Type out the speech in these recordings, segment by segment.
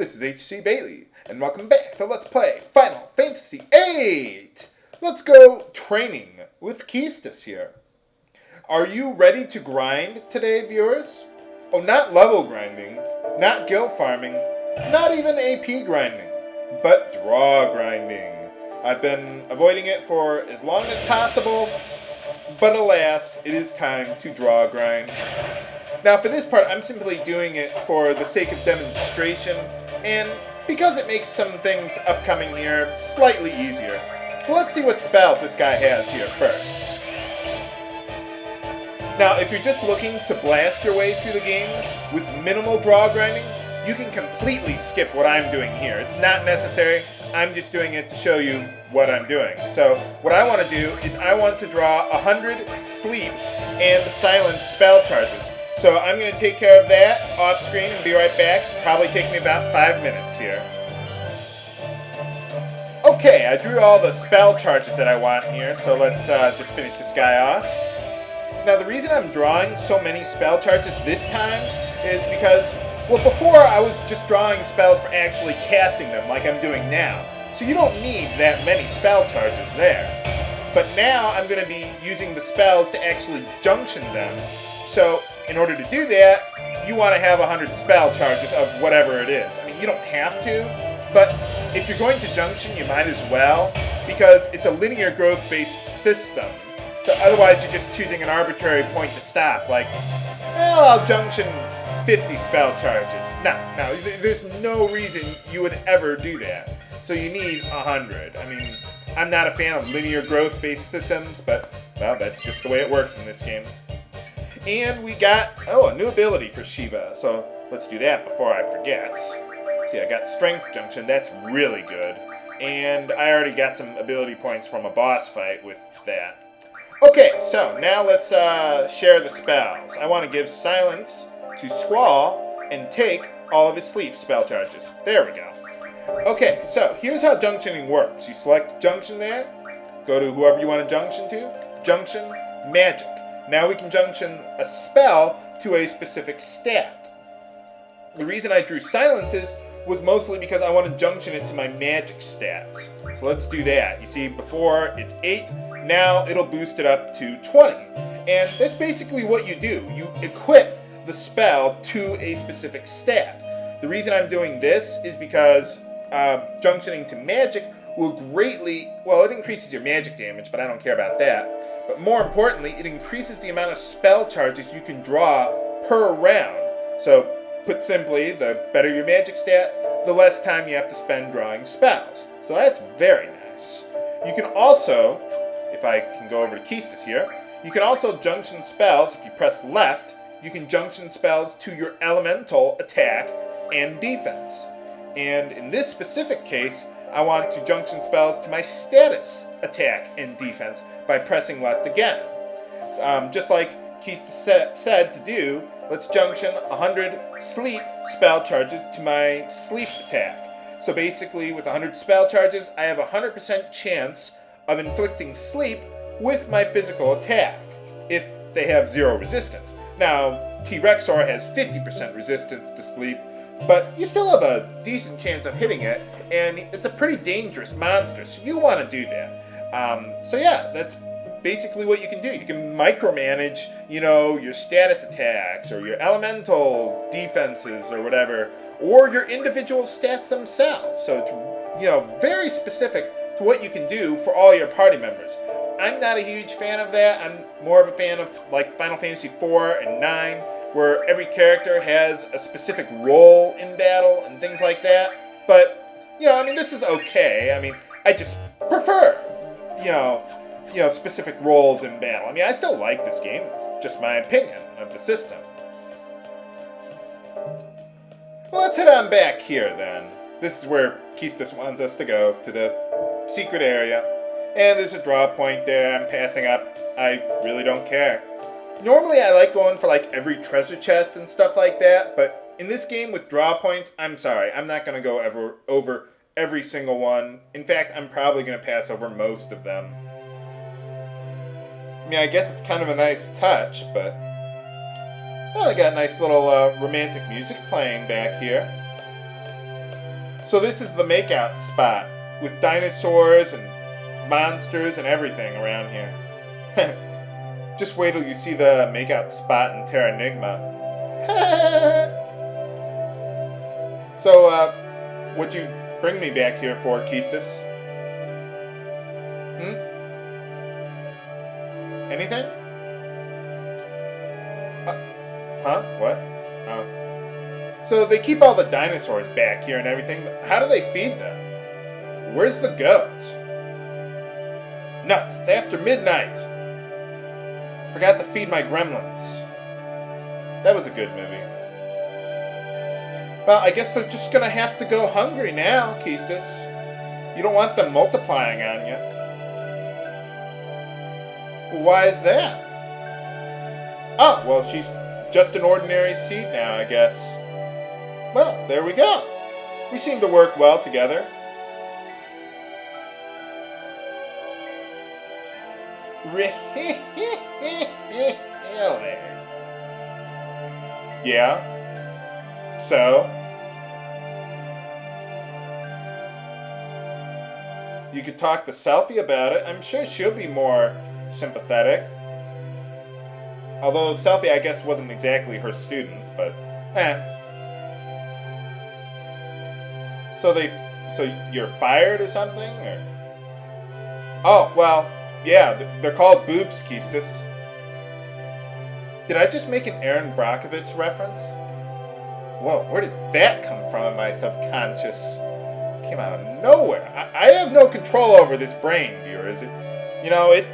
this is HC Bailey, and welcome back to Let's Play Final Fantasy VIII! Let's go training with Quistis here. Are you ready to grind today, viewers? Oh, not level grinding, not guild farming, not even AP grinding, but draw grinding. I've been avoiding it for as long as possible, but alas, it is time to draw grind. Now for this part, I'm simply doing it for the sake of demonstration, and because it makes some things upcoming here slightly easier. So let's see what spells this guy has here first. Now if you're just looking to blast your way through the game with minimal draw grinding, you can completely skip what I'm doing here. It's not necessary, I'm just doing it to show you what I'm doing. So what I want to do is I want to draw 100 sleep and silence spell charges. So I'm going to take care of that off screen and be right back. Probably take me about 5 minutes here. Okay, I drew all the spell charges that I want here, so let's just finish this guy off. Now the reason I'm drawing so many spell charges this time is because, well, before I was just drawing spells for actually casting them like I'm doing now. So you don't need that many spell charges there. But now I'm going to be using the spells to actually junction them. So in order to do that, you want to have 100 spell charges of whatever it is. I mean, you don't have to, but if you're going to junction, you might as well, because it's a linear growth-based system. So otherwise, you're just choosing an arbitrary point to stop, like, well, I'll junction 50 spell charges. No, there's no reason you would ever do that. So you need 100. I mean, I'm not a fan of linear growth-based systems, but, well, that's just the way it works in this game. And we got, a new ability for Shiva, so let's do that before I forget. See, I got Strength Junction, that's really good. And I already got some ability points from a boss fight with that. Okay, so now let's share the spells. I want to give Silence to Squall and take all of his sleep spell charges. There we go. Okay, so here's how junctioning works. You select Junction there, go to whoever you want to junction to, Junction, Magic. Now we can junction a spell to a specific stat. The reason I drew Silences was mostly because I want to junction it to my magic stats. So let's do that. You see, before it's 8, now it'll boost it up to 20. And that's basically what you do. You equip the spell to a specific stat. The reason I'm doing this is because junctioning to magic will greatly, well, it increases your magic damage, but I don't care about that. But more importantly, it increases the amount of spell charges you can draw per round. So, put simply, the better your magic stat, the less time you have to spend drawing spells. So that's very nice. You can also, if I can go over to Quistis here, you can also junction spells. If you press left, you can junction spells to your elemental attack and defense. And in this specific case, I want to junction spells to my status attack and defense by pressing left again. Just like Quistis said to do, let's junction 100 sleep spell charges to my sleep attack. So basically, with 100 spell charges, I have a 100% chance of inflicting sleep with my physical attack, if they have 0 resistance. Now, T-Rexor has 50% resistance to sleep, but you still have a decent chance of hitting it, and it's a pretty dangerous monster, so you want to do that. So yeah, that's basically what you can do. You can micromanage, your status attacks, or your elemental defenses, or whatever, or your individual stats themselves. So it's, very specific to what you can do for all your party members. I'm not a huge fan of that. I'm more of a fan of, like, Final Fantasy IV and 9, where every character has a specific role in battle and things like that. But, this is okay. I just prefer, specific roles in battle. I still like this game. It's just my opinion of the system. Well, let's head on back here, then. This is where Quistis wants us to go, to the secret area. And there's a draw point there. I'm passing up. I really don't care. Normally, I like going for, every treasure chest and stuff like that, but in this game with draw points, I'm sorry. I'm not going to go over every single one. In fact, I'm probably going to pass over most of them. I guess it's kind of a nice touch, but... Well, I got a nice little romantic music playing back here. So this is the Makeout Spot, with dinosaurs and monsters and everything around here. Just wait till you see the Makeout Spot in Terranigma. So, what'd you bring me back here for, Quistis? Anything? Huh? What? Oh. So they keep all the dinosaurs back here and everything, but how do they feed them? Where's the goats? Nuts, it's after midnight. Forgot to feed my gremlins. That was a good movie. Well, I guess they're just gonna have to go hungry now, Quistis. You don't want them multiplying on you. Why is that? Oh, well, she's just an ordinary seed now, I guess. Well, there we go. We seem to work well together. Really? Yeah? So? You could talk to Selfie about it. I'm sure she'll be more sympathetic. Although Selfie, I guess, wasn't exactly her student, but So you're fired or something, or? Oh, well, yeah, they're called boobs, Quistis. Did I just make an Aaron Brockovich reference? Whoa, where did that come from in my subconscious? Came out of nowhere. I have no control over this brain, viewers. It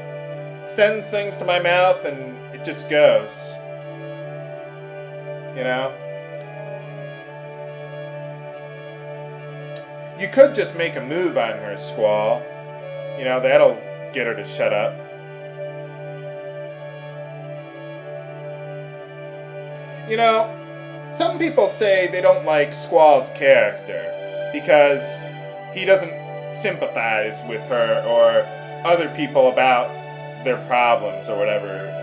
sends things to my mouth and it just goes. You could just make a move on her, Squall. That'll get her to shut up. Some people say they don't like Squall's character because he doesn't sympathize with her or other people about their problems or whatever.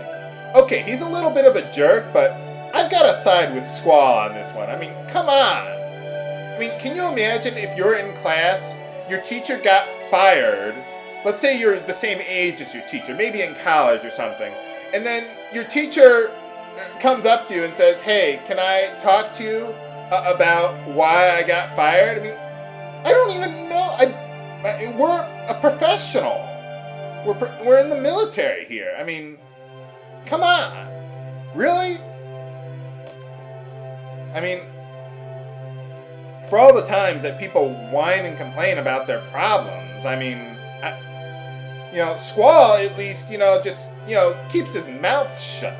Okay, he's a little bit of a jerk, but I've got to side with Squall on this one. I mean, come on. Can you imagine if you're in class, your teacher got fired, let's say you're the same age as your teacher, maybe in college or something, and then your teacher comes up to you and says, hey, can I talk to you about why I got fired? I don't even know. We're a professional. We're in the military here. Come on. Really? For all the times that people whine and complain about their problems, Squall at least, just keeps his mouth shut.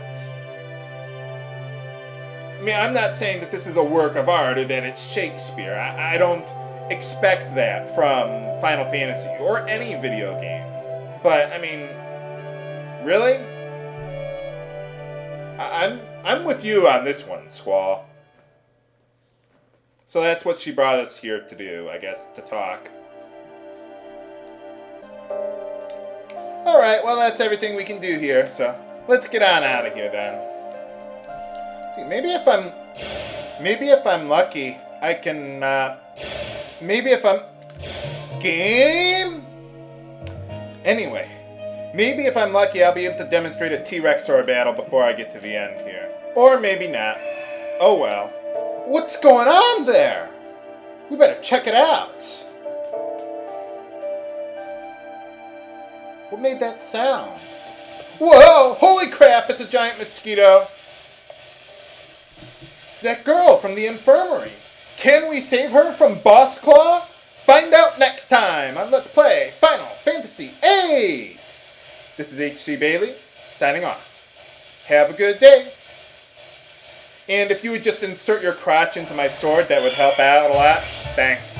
I'm not saying that this is a work of art or that it's Shakespeare. I don't expect that from Final Fantasy or any video game. But, really? I'm with you on this one, Squall. So that's what she brought us here to do, I guess, to talk. Alright, well that's everything we can do here, so let's get on out of here then. See, maybe if I'm lucky, I can, maybe if I'm... Game? Anyway, maybe if I'm lucky, I'll be able to demonstrate a T-Rexor battle before I get to the end here. Or maybe not. Oh well. What's going on there? We better check it out. What made that sound? Whoa! Holy crap, it's a giant mosquito. That girl from the infirmary. Can we save her from Boss Claw? Find out next time on Let's Play Final Fantasy VIII. This is HC Bailey, signing off. Have a good day. And if you would just insert your crotch into my sword, that would help out a lot. Thanks.